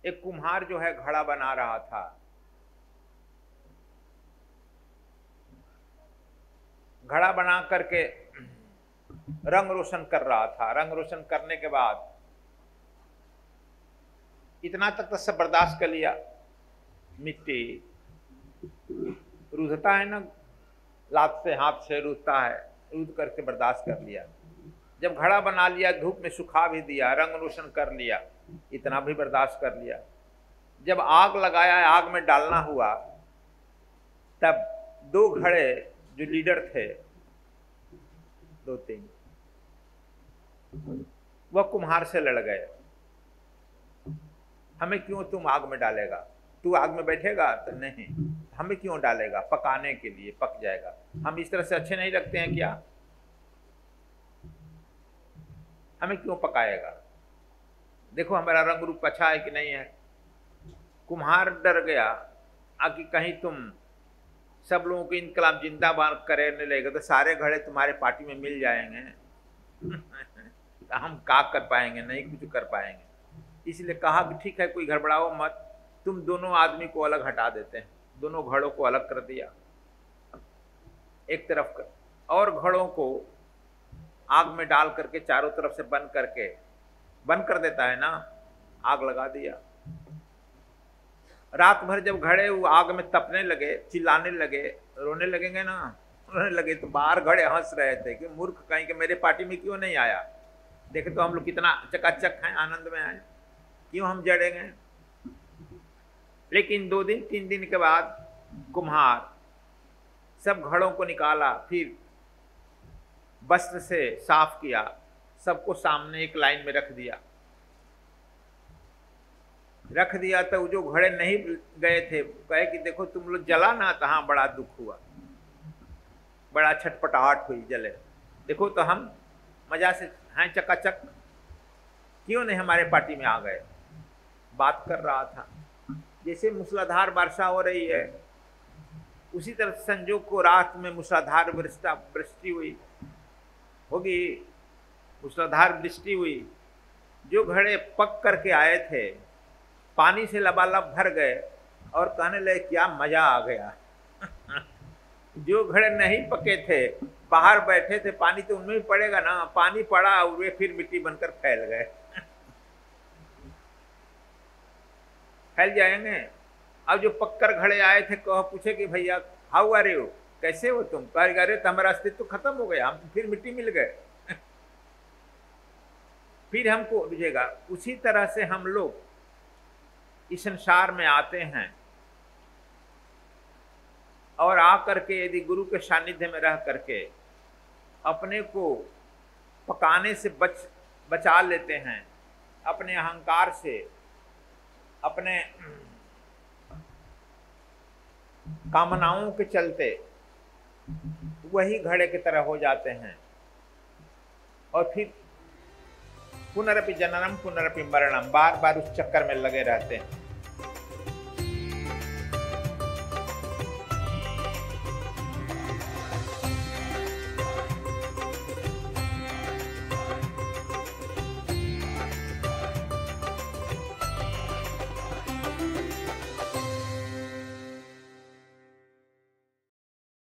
एक कुम्हार जो है घड़ा बना रहा था। घड़ा बना करके रंग रोशन कर रहा था। रंग रोशन करने के बाद इतना तक तो सब बर्दाश्त कर लिया। मिट्टी रूधता है ना, लात से हाथ से रूधता है, रूध करके बर्दाश्त कर लिया। जब घड़ा बना लिया, धूप में सुखा भी दिया, रंग रोशन कर लिया, इतना भी बर्दाश्त कर लिया। जब आग लगाया, आग में डालना हुआ, तब दो घड़े जो लीडर थे, दो तीन, वह कुम्हार से लड़ गए। हमें क्यों तुम आग में डालेगा? तू आग में बैठेगा तो नहीं, हमें क्यों डालेगा? पकाने के लिए, पक जाएगा। हम इस तरह से अच्छे नहीं लगते हैं क्या? हमें क्यों पकाएगा? देखो हमारा रंग रूप अच्छा है कि नहीं है। कुम्हार डर गया कि कहीं तुम सब लोगों को इनकलाब जिंदाबाद करने लगेगा तो सारे घड़े तुम्हारे पार्टी में मिल जाएंगे। तो हम क्या कर पाएंगे? नहीं कुछ कर पाएंगे। इसलिए कहा कि ठीक है, कोई गड़बड़ाओ मत, तुम दोनों आदमी को अलग हटा देते हैं। दोनों घड़ों को अलग कर दिया, एक तरफ कर, और घड़ों को आग में डाल करके चारों तरफ से बंद कर देता है ना, आग लगा दिया। रात भर जब घड़े वो आग में तपने लगे, चिल्लाने लगे, रोने लगेंगे ना, रोने लगे तो बाहर घड़े हंस रहे थे कि मूर्ख कहीं के मेरे पार्टी में क्यों नहीं आया? देखे तो हम लोग कितना चकाचक हैं, आनंद में आए, क्यों हम जड़ेंगे? लेकिन 2 दिन 3 दिन के बाद कुम्हार सब घड़ों को निकाला, फिर वस्त्र से साफ किया, सबको सामने एक लाइन में रख दिया। तो जो घड़े नहीं गए थे कहे कि देखो तुम लोग जला ना, तो हाँ बड़ा दुख हुआ, बड़ा छटपटाहट हुई, जले। देखो तो हम मजा से हैं चकाचक, क्यों नहीं हमारे पार्टी में आ गए? बात कर रहा था। जैसे मूसलाधार वर्षा हो रही है, उसी तरह संजोग को रात में मूसलाधार वृष्टि हुई होगी, मूसलाधार वृष्टि हुई। जो घड़े पक करके आए थे पानी से लबालब भर गए और कहने लगे क्या मजा आ गया। जो घड़े नहीं पके थे, बाहर बैठे थे, पानी तो उनमें भी पड़ेगा ना, पानी पड़ा, वे फिर मिट्टी बनकर फैल गए। फैल जाएंगे। अब जो पक्कर घड़े आए थे, कहो पूछे कि भैया हाउ आर यू, कैसे हो तुम? कह रहे तो हमारा अस्तित्व खत्म हो गया, हम तो फिर मिट्टी मिल गए। फिर हमको बुझेगा। उसी तरह से हम लोग इस संसार में आते हैं और आकर के यदि गुरु के सानिध्य में रह करके अपने को पकाने से बचा लेते हैं, अपने अहंकार से, अपने कामनाओं के चलते वही घड़े की तरह हो जाते हैं और फिर पुनरपि जननम पुनरपि मरणम, बार बार उस चक्कर में लगे रहते हैं।